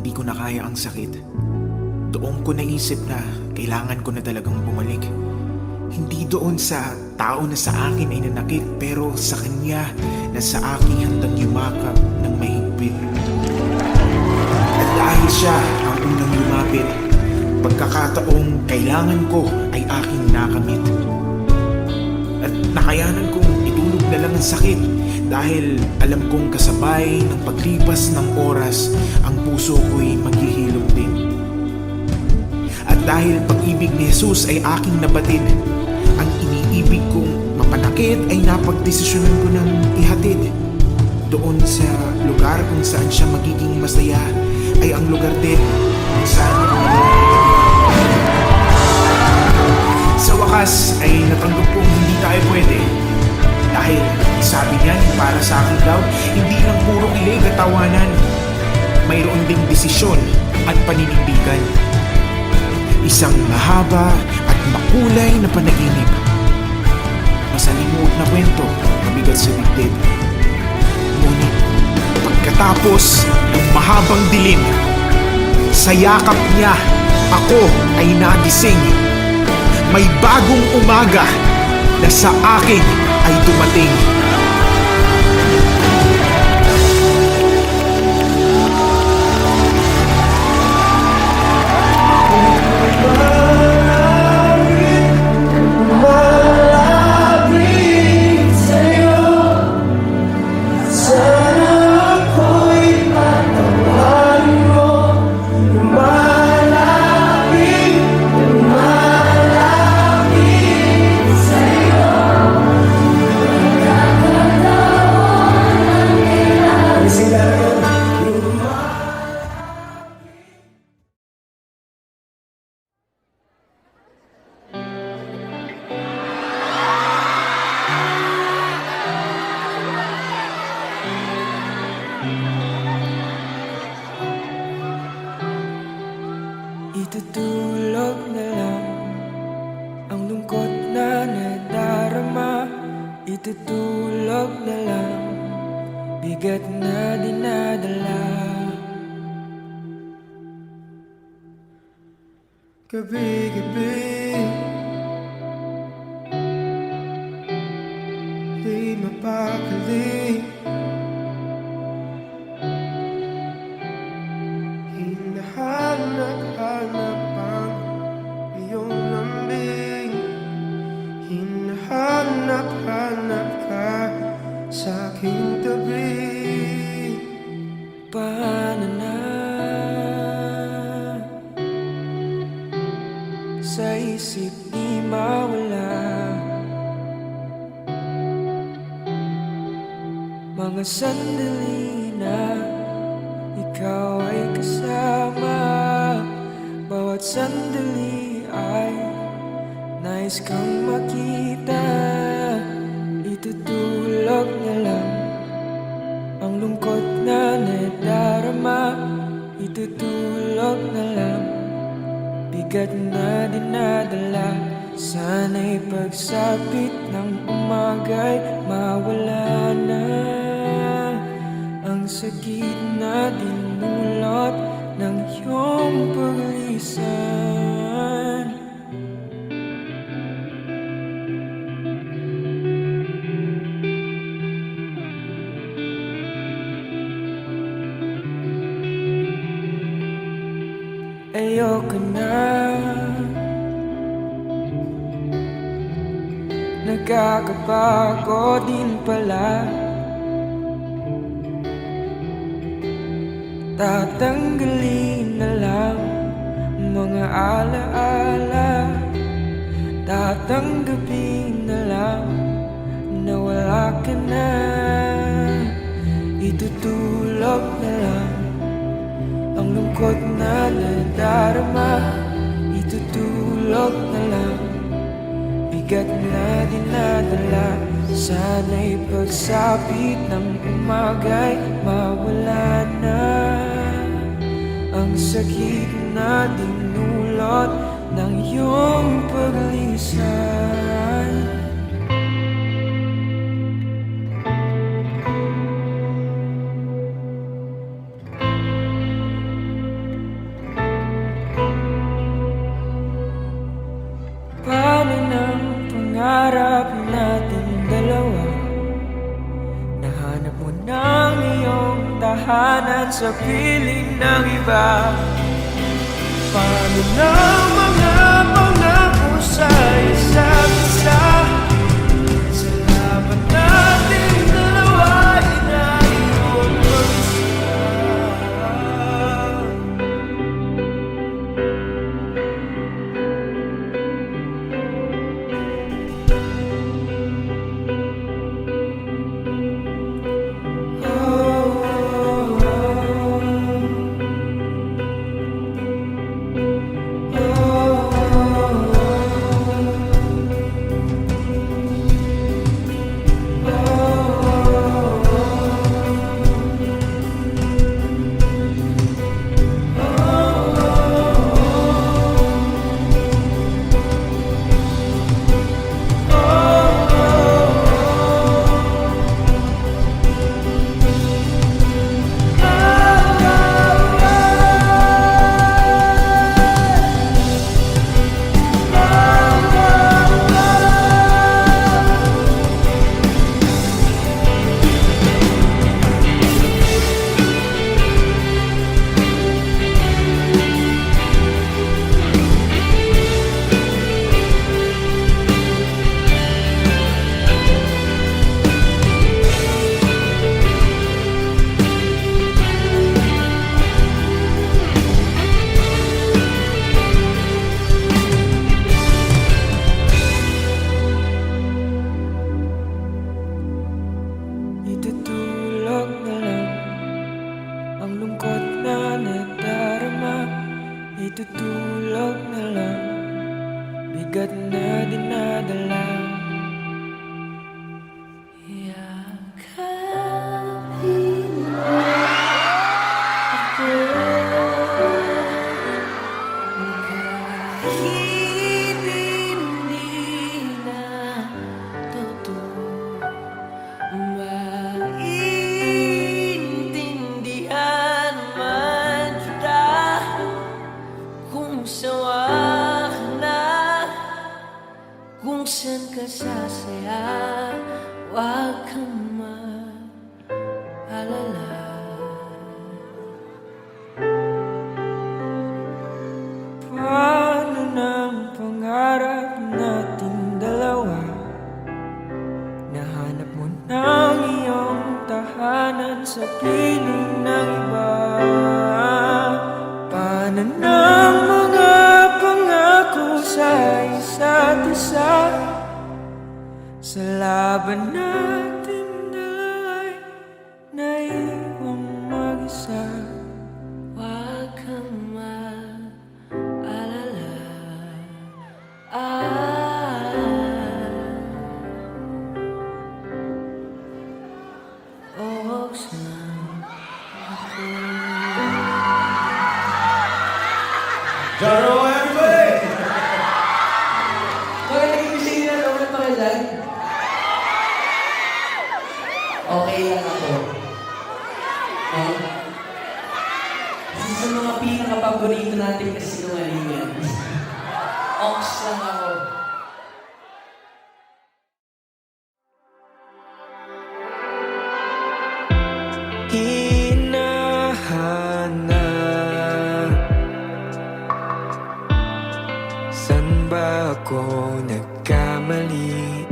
hindi ko na kaya ang sakit, doon ko naisip na kailangan ko na talagang bumalik. Hindi doon sa tao na sa akin ay nanakit, pero sa kanya na sa akin handang yumakap ng mahigpit. At dahil siya ang unang lumapit, pagkakataong kailangan ko ay aking nakamit. At nakayanan kong itulog na lang ang sakit dahil alam kong kasabay ng paglipas ng oras ang puso ko'y maghihilom din. At dahil pag-ibig ni Jesus ay aking nabatid, ang iniibig kong mapanakit ay napagdesisyonan ko ng ihatid. Doon sa lugar kung saan siya magiging masaya ay ang lugar din kung saan sa wakas ay natanggap kong hindi tayo pwede. Dahil sabi niya para sa akin daw, hindi lang puro kilig at tawanan, mayroon ding desisyon at paninindigan. Isang mahaba at makulay na panaginip. Masalimuot na kwento, mabigat sa dibdib. Ngunit pagkatapos ng mahabang dilim, sa yakap niya ako ay nagising. May bagong umaga na sa akin ay dumating. Itutulog na lang ang lungkot na nadarama. Itutulog na lang bigat na dinadala. Gabi-gabi di mapakali. Hinahanap-hanap ang iyong lambing. Hinahanap-hanap ka sa aking tabi. Paano na sa isip di mawala mga sandali na ikaw ay kasama. Bawat sandali ay nais kang makita. Itutulog na lang ang lungkot na nadarama. Itutulog na lang bigat na dinadala. Sana'y pagsapit ng umaga'y mawala na ang sakit na dinulot ng iyong paglisan. Ayoko na, nagkakapagod din pala. Tatanggalin na lang mga alaala. Tatanggapin na lang na wala ka na. Itutulog na lang ang lungkot na nadarama. Itutulog na lang bigat na dinadala. Sana'y pagsapit ng umaga'y mawala na ang sakit na dinulot ng iyong paglisan. sa piling ng iba. Paano na ang mga pangako sa isa't isa? Sa laban nating dalawa ay naiwan mag-isa. Itutulog na lang ang lungkot na nadarama. Itutulog na lang bigat na dinadala. Yakapin mo ako kahit hindi na totoo. Maintindihan man kita kung sawa ka na, kung saan ka sasaya. Huwag kang mag-alala. Paano ng pangarap nating dalawa? Nahanap mo ng iyong tahanan sa piling ng iba. Paano ng mga pangako sa isa't isa? Sa laban natin dalawa'y naiwang mag-isa. Huwag kang mag-alala. Buksan ako. Jaro everybody! Bakit nag-ibig na naman pa dyan? Okay lang ako. Oh? Kasi sa mga pinaka-paborito natin kasi sinungalingan. Ox lang ako. Hinahanap, saan ba ako nagkamali?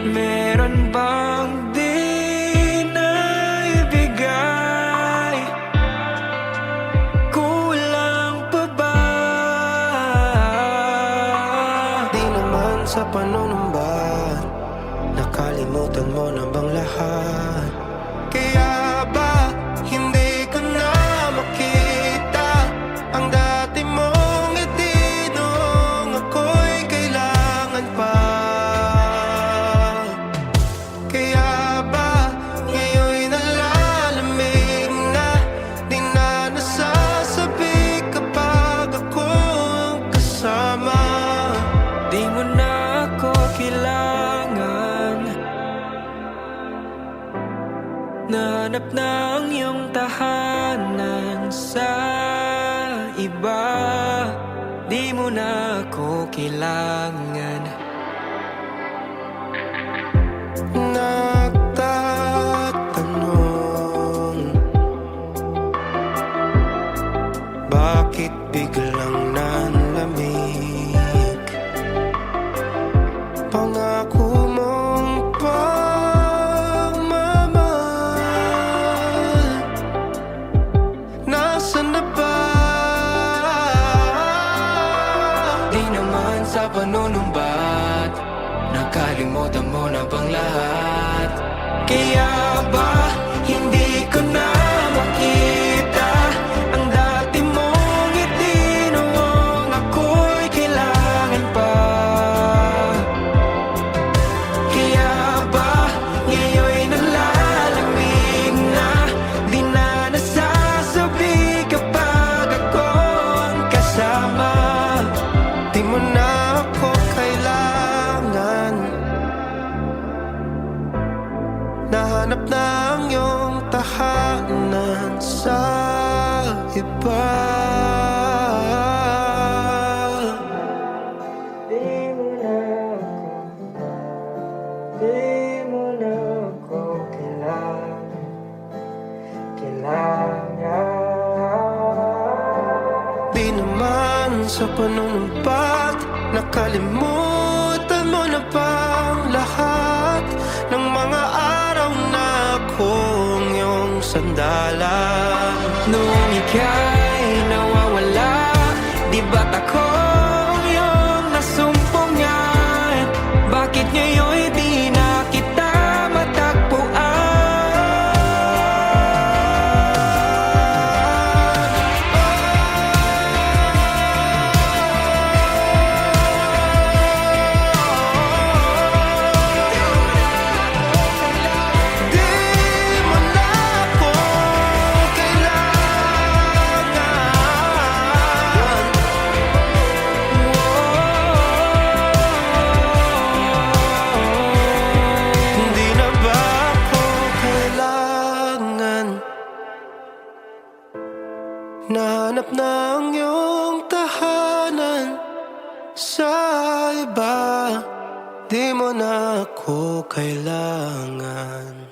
Meron bang di naibigay? Kulang pa ba? Di naman sa panunumbat, nakalimutan mo na bang lahat? Kaya ba hindi ko na makita ang dati mong ngiti nung ako'y kailangan pa? Kaya ba ngayon'y nalalamig na, di na nasasabi kapag ako ang kasama? Di mo na ako kailangan. Nahanap na ang iyong tahanan sa iba. Di mo na ako kailangan. Nagtatanong bakit biglang nanlamig? Pangako mong pagmamahal, nasaan na ba? Di naman sa panunumbat, nakalimutan mo na bang lahat? Kaya ba hindi ko na makita ang dati mong ngiti noong ako'y kailangan pa? Kaya ba ngayon'y nalalamig na, di na nasasabi kapag ako ang kasama? Di mo na ako kailangan. Nahanap na ang iyong tahanan sa iba. Di mo na ako, di mo na ako kailangan. Di naman sa panunumpat, nakalimutan mo na bang lahat ng mga araw na akong iyong sandalan? Noong ika'y nawawala, di ba't ako iyong nasumpungan? Bakit ngayon'y di na kita Di mo na ako kailangan. Hindi na ba ako kailangan? Nahanap na ang iyong tahanan sa iba. Di mo na ako kailangan.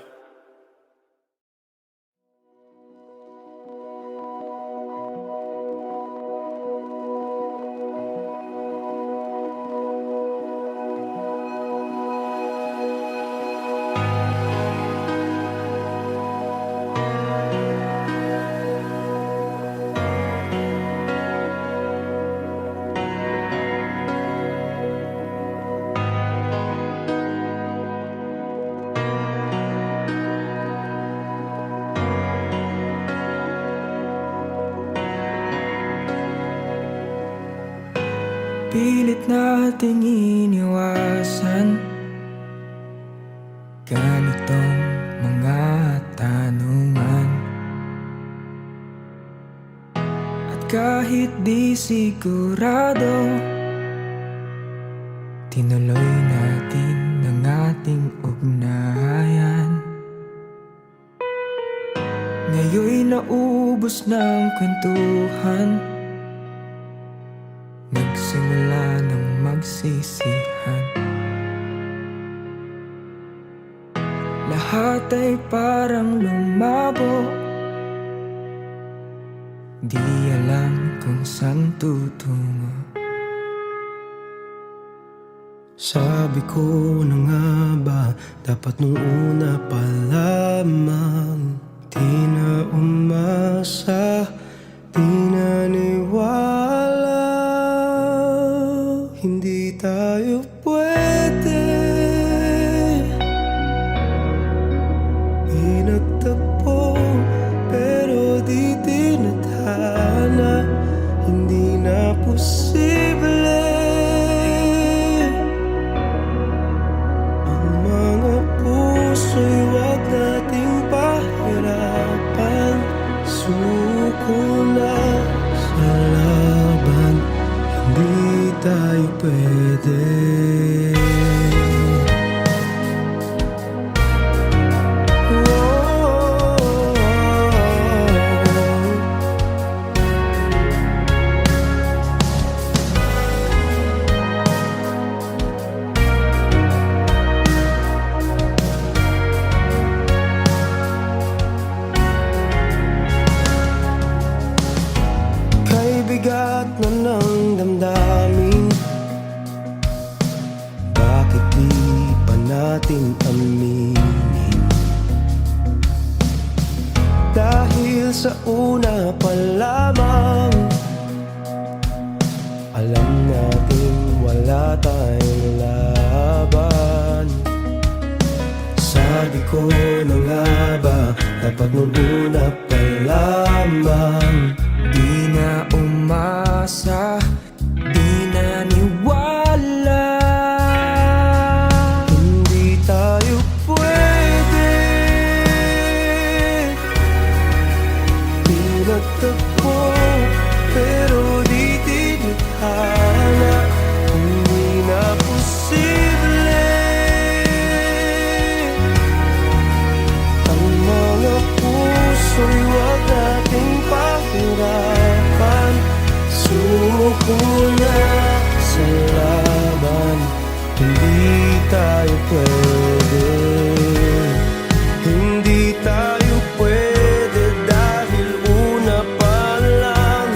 Pilit nating iniwasan ganitong mga tanungan. At kahit di sigurado, tinuloy natin ang ating ugnayan. Ngayon'y naubos ng kwentuhan, nagsimula ng magsisihan. Lahat ay parang lumabo, di alam kung saan tutungo. Sabi ko na nga ba, dapat nung una pa lamang, di na umasa, di naniwala. Hindi tayo pwede, pinagtagpo pero di tinadhana. Hindi na posible ang mga puso'y wag nating pahirapan. Suko na sa laban, hindi tayo pwede. sa una pa lamang, alam natin wala tayong laban. Sabi ko na nga ba, dapat nung una pa lamang. Di na umasa, di naniwala. Hindi tayo pwede pinagtagpo, pero di tinadhana. Hindi na posible ang mga puso'y wag nating pahirapan. Suko na sa laban, hindi tayo pwede. Hindi tayo pwede dahil una pa lang,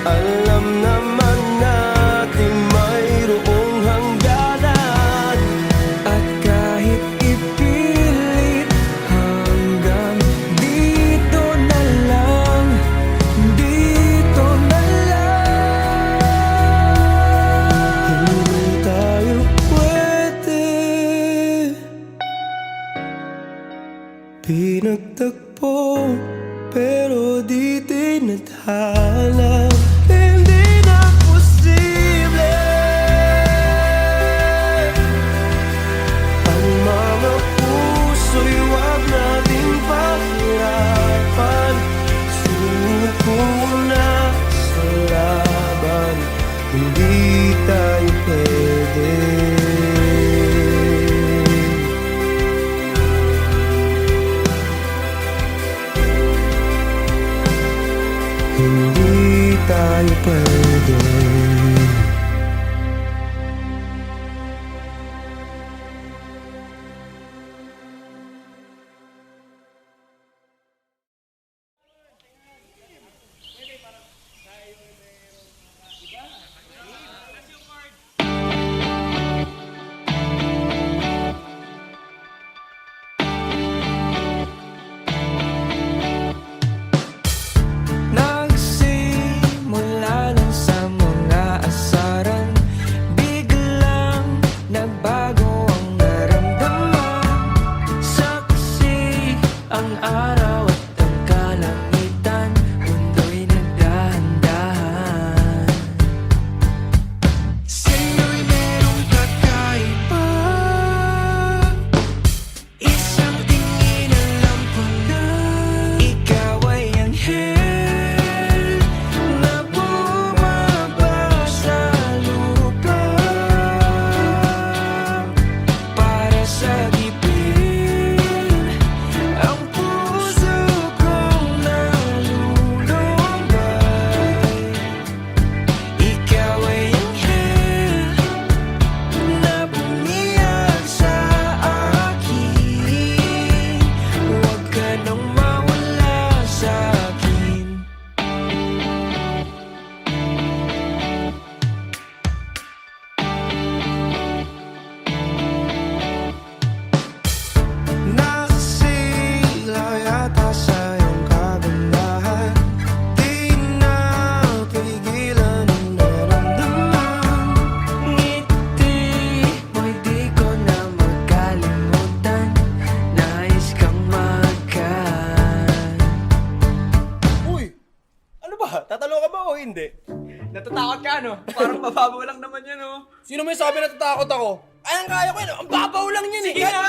alam naman natin mayroong hangganan. At kahit ipilit, hanggang dito na lang, dito na lang. Hindi tayo pwede pinagtagpo, pero di tinadhana. Hindi na posible ang mga puso'y wag nating pahirapan. Suko na sa laban, hindi tayo pwede. Hindi tayo pwede. Nagsimula lang sa mga asaran, biglang nagbago ang naramdaman. Saksi ang araw at ang kalangitan, mundo'y nagdahan-dahan. Sa'yo'y merong kakaiba, isang tingin alam ko na ikaw ay anghel na bumaba sa lupa para sagipin ang puso kong nalulumbay. Ikaw ay anghel na bumiyag sa akin, huwag ka nang mawala sa akin. Nakasila yata sa iyong kagandahan, di na pigilan ang naramdaman. Ngiti mo'y di ko na magkalimutan, nais kang magkan. Uy! Ano ba? Tatalo ka ba o hindi? Natatakot ka, no? Parang mababaw lang naman yan, no? Sino may sabi natatakot ako? Ay, ang kaya ko yun. Ang babaw lang yan, eh. Sige na!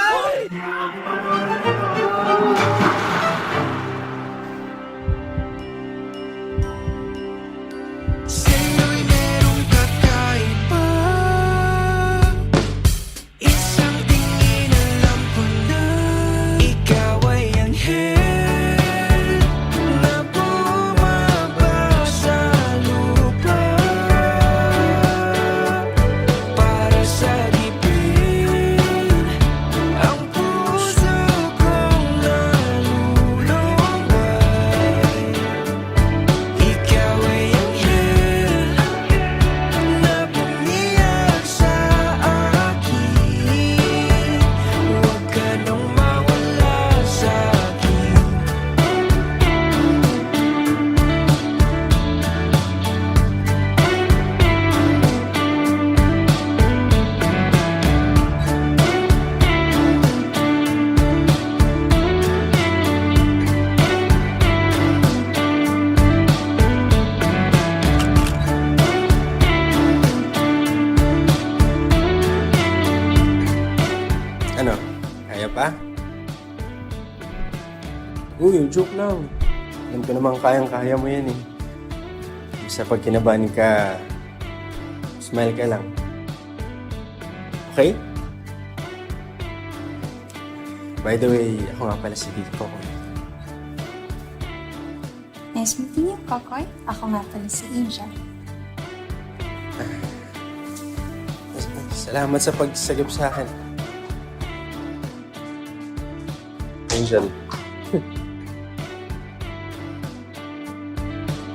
Uy, joke lang. Alam ko naman kayang-kaya mo yan eh. Basta pag kinabahan ka, smile ka lang. Okay? By the way, ako nga pala si Vico. Nice meeting you, Kokoy. Ako nga pala si Angel. Salamat sa pagsagip sa akin. Angel.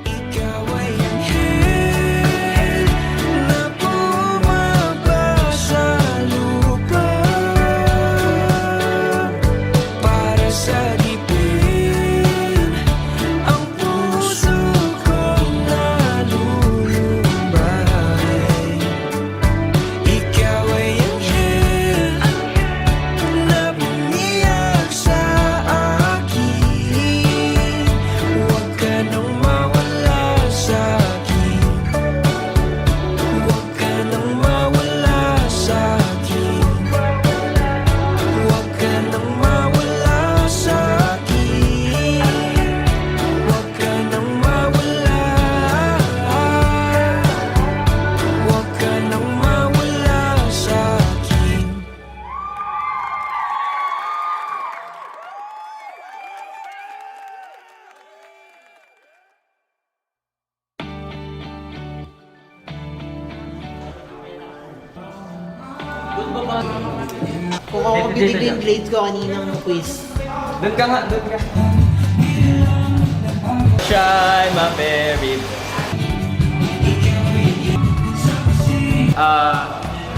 Ikaw ay anghel na bumaba sa lupa para sagipin ang puso kong nalulumbay. Ikaw ay anghel na bumiyak sa akin. Huwag ka nang mawala sa akin. Huwag ka nang mawala sa akin. Huwag ka nang mawala sa akin. Huwag ka nang mawala. Huwag ka nang mawala sa akin. Kung ako magbibigay yung grades ko kaninang quiz. Doon ka nga, doon ka. Shine, my baby.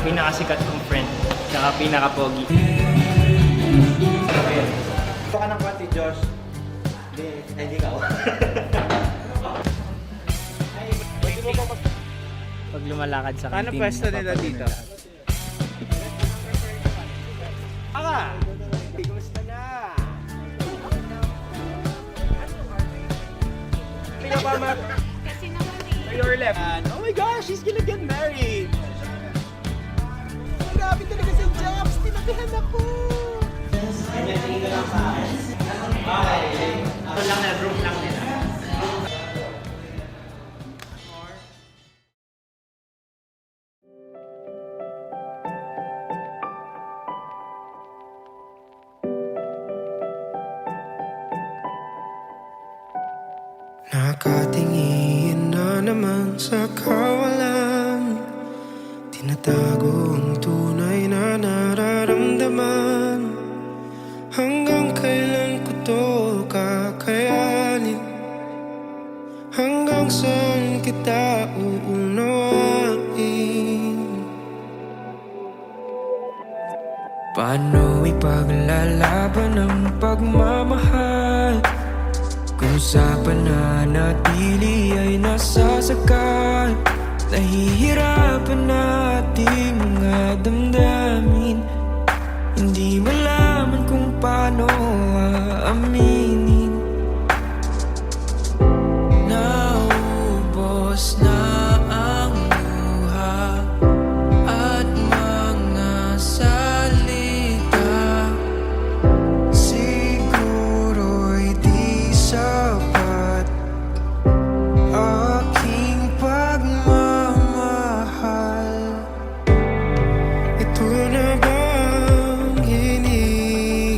Pinakasikat kong friend, tsaka pinaka-pogi. Ito ka ng kwati, Josh. Hindi ka. Pag lumalakad sa Paano kantin, pwesto nila dito? Aka! Kumusta na? Tingnan pa, Matt. To your left. Oh my gosh, she's gonna get married! Grabe talaga si Jobs! Tinabihan ako! Nakatingin na naman sa kawalan, tinatago ang tunay na nararamdaman. Hanggang kailan ko to kakayanin? Hanggang saan kita uunawain? Paano ipaglalaban ang pagmamahal kung sa pananatili ay nasasakal? Nahihirapan nating mga damdamin, hindi malaman kung paano aaminin. Naubos na ang luha at mga salita, siguro'y di sapat aking pagmamahal. Ito na bang hinihintay?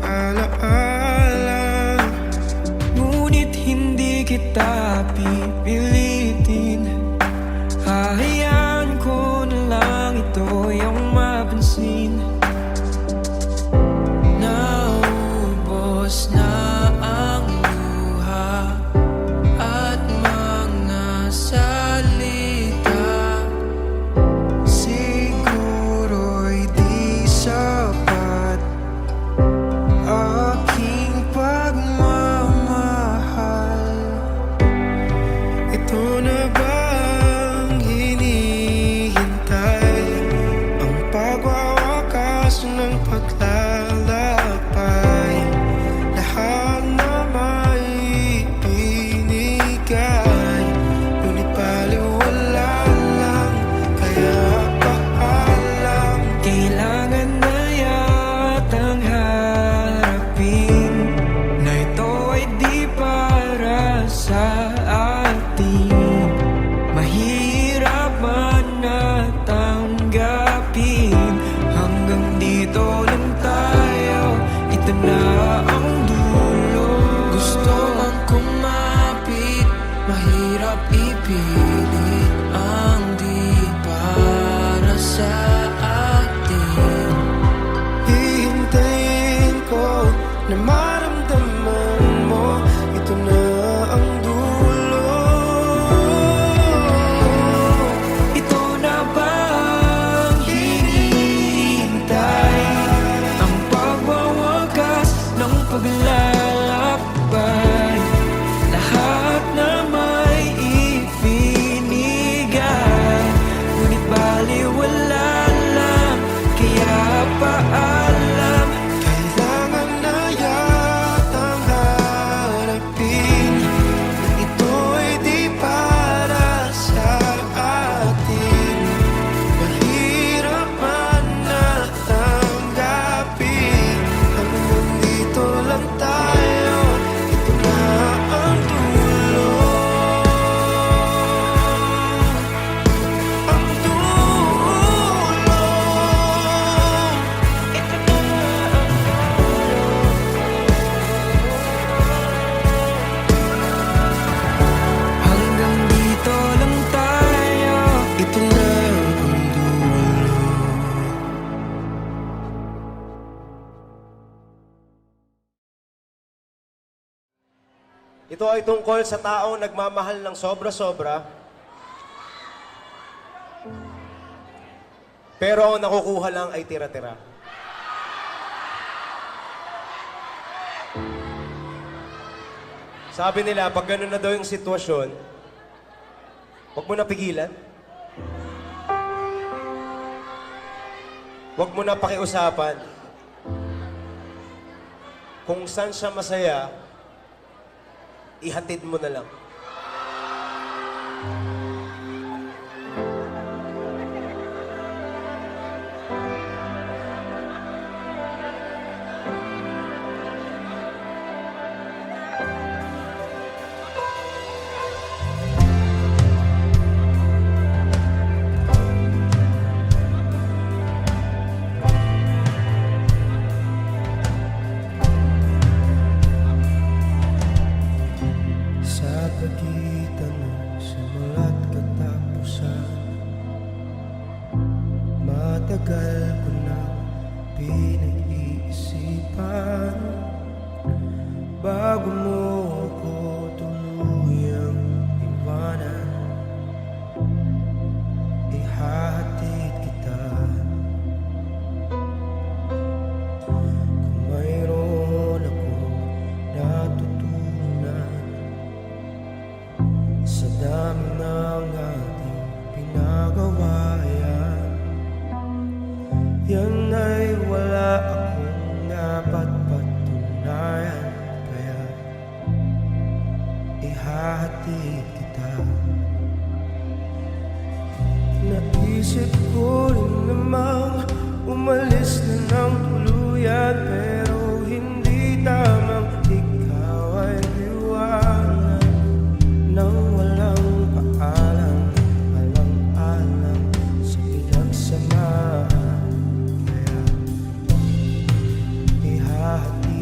alaala. Ngunit hindi kita pipilitin. Hahayaan ko na lang ito yung mapansin. Naubos na ang luha at mga salita. Siguro'y di sapat aking pagmamahal. Ito na bang hinihintay? Ang pagwawakas ng paglalakbay. Lahat na may ibinigay, ngunit baliwala lang, kaya paalam. Kailangan na yatang harapin na ito ay di para sa atin. Mahirap man na tanggapin. Hanggang dito lang tayo, ito na ang dulo. Gusto ang kumapit, mahirap ipilit ang di para sa atin. Hihintayin ko na maramdaman mo, ito na ang dulo. Ito na bang hinihintay? Ang pagwawakas ng paglalakbay. Lahat na may ibinigay, ngunit baliwala lang, kaya paalam. Kailangan na yatang harapin na ito ay di para sa atin. Mahirap man na tanggapin. Hanggang dito lang tayo, ito na ang dulo. Ang dulo. Ito na ang hanggang dito lang tayo, ito na ang dulo. Ito ay tungkol sa taong nagmamahal ng sobra-sobra, pero ang nakukuha lang ay tira-tira. Sabi nila, pag gano'n na daw yung sitwasyon, huwag mo na pigilan. Huwag mo na pakiusapan. Kung saan siya masaya, ihatid mo na lang. Sa pagitan ng simula't katapusan, matagal ko na pinag-iisipan bago mo ako tuluyang iwanan. Ihahatid kita kung mayroon akong natutunan sa dami ng ating pinagawa. Yan ay wala akong dapat patunayan, kaya ihahatid kita. Naisip ko rin namang umalis na ng tuluyan, pero hindi tamang ikaw ay liwanag nang walang paalam, alang-alang sa pinagsamahan. Kaya ihahatid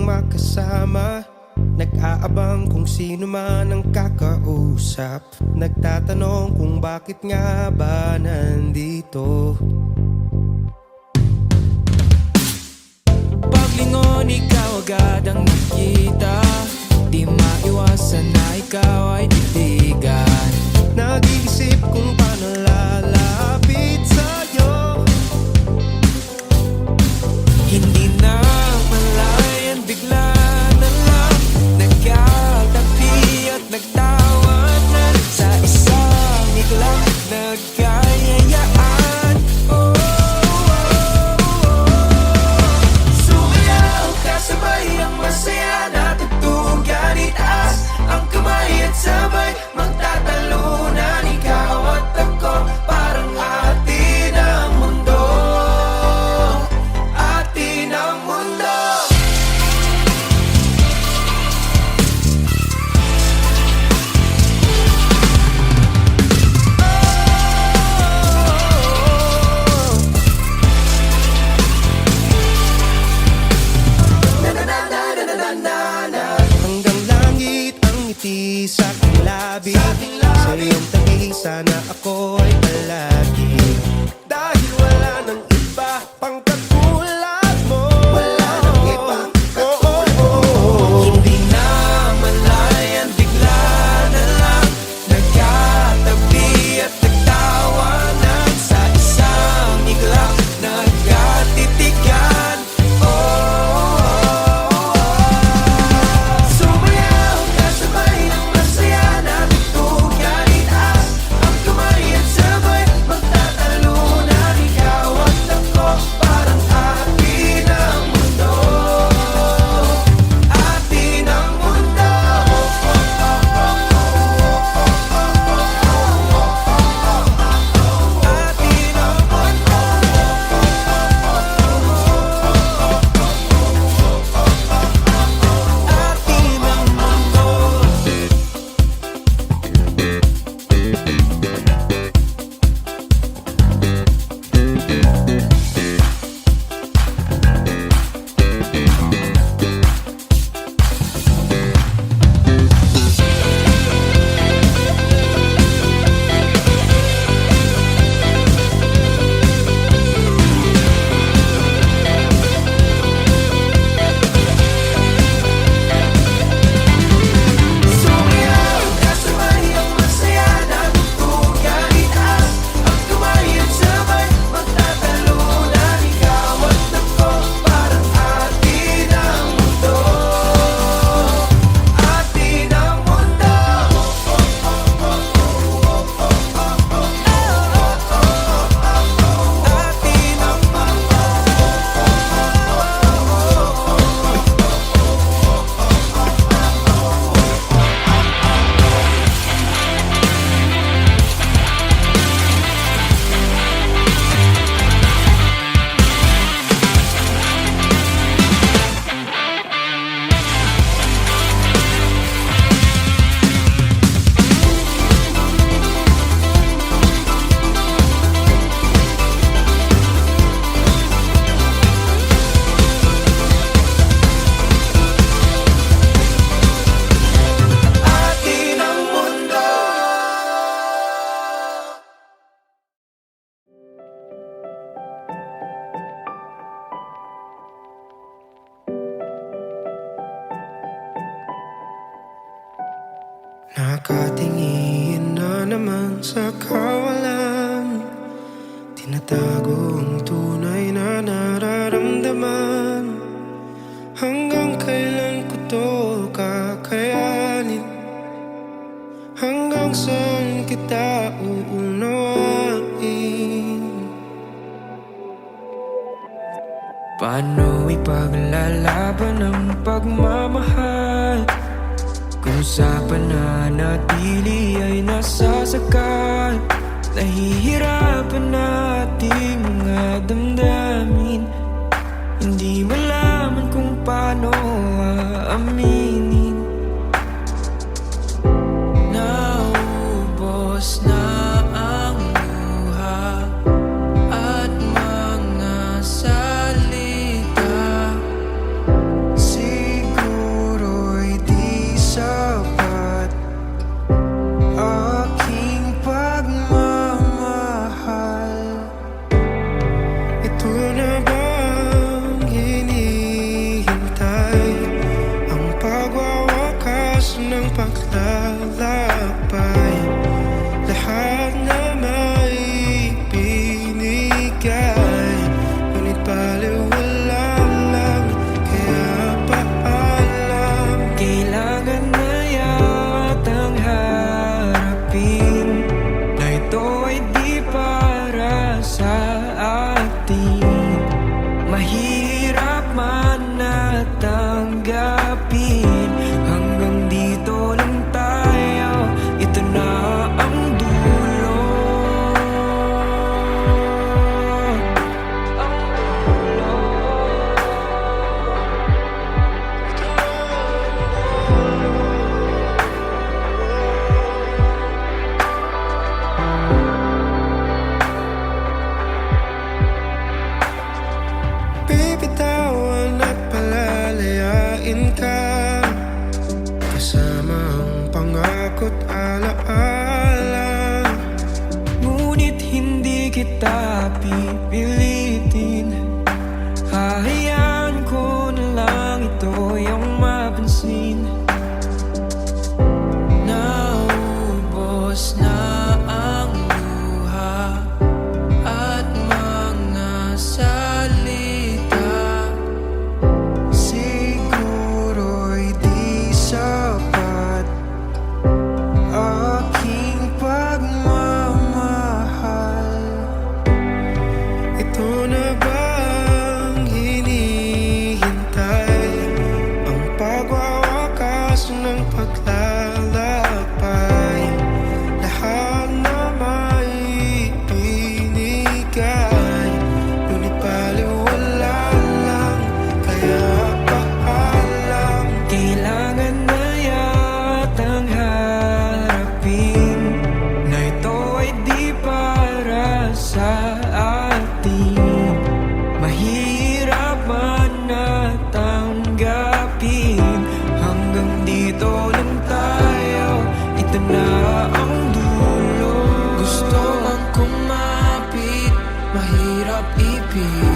makasama. Nag-aabang kung sino man ang kakausap. Nagtatanong kung bakit nga ba nandito. Paglingon, ikaw agad ang nakita. Di maiwasan na ikaw ay titigan. Nag-iisip kung paano lalapit sa'yo. Hindi na malayan, bigla na lang nagkatabi at nagtawanan. Sa isang iglap nagkayayaan. Oh, sumayaw kasabay ang masaya na tutugan. Itaas ang kamay at sabay magtatalunan. Ikaw at ako parang atin ang mundo. Atin ang mundo. Hanggang langit ang ngiti sa aking labi. Sa iyong tabi sana ako ay palagi. Dahil wala nang iba pang katulad mo. Wala nang ibang katulad mo. Hindi na malayan, bigla na lang nagkatabi at nagtawanan. Sa isang iglap nagkatitigan. Sumayaw kasabay ng masaya na tutugan. Itaas ang kamay at sabay magtatalunan. Ikaw at ako parang atin ang mundo. Atin ang mundo. Atin ang mundo. Atin ang mundo. Sumayaw kasabay ang masaya na tutugan. Itaas ang kamay at sabay magtatalunan. Ikaw at ako parang atin ang mundo. Atin ang mundo. Atin ang mundo. Atin ang mundo. Nakatingin na naman sa kawalan. Tinatago ang tunay na nararamdaman. Hanggang kailan ko to kakayanin? Hanggang saan kita uunawain? Paano ipaglalaban ang pagmamahal kung sa pananatili ay nasasakal? Nahihirapan nating mga damdamin. Hindi malaman kung paano aaminin. Naubos na ang luha at mga salita. Sige aso ng paglalakbay. Lahat na may binigay, ngunit baliwala lang, kaya paalam. Kailangan na yatang harapin na ito ay di para sa atin. Mahirap man na tanggapin, hanggang dito lang tayo, ito na ang dulo. Ang dulo. Bibitawan at palalayain ka, kasama ang pangako't alaala. Ngunit hindi kita pipilitin, hahayaan ko na lang ito yung mapansin. Naubos na ang luha at mga salita, siguro'y di sapat aking pagmamahal. Ito na bang hinihintay, ang pagwawakas ng paglalakbay? Lahat na may binigay, ngunit baliwala lang, kaya paalam. Kailangan na yatang harapin na ito ay di para sa atin. Mahirap man na tanggapin, hanggang dito lang tayo, ito na ang dulo. Gusto ang kumapit, mahirap ipit.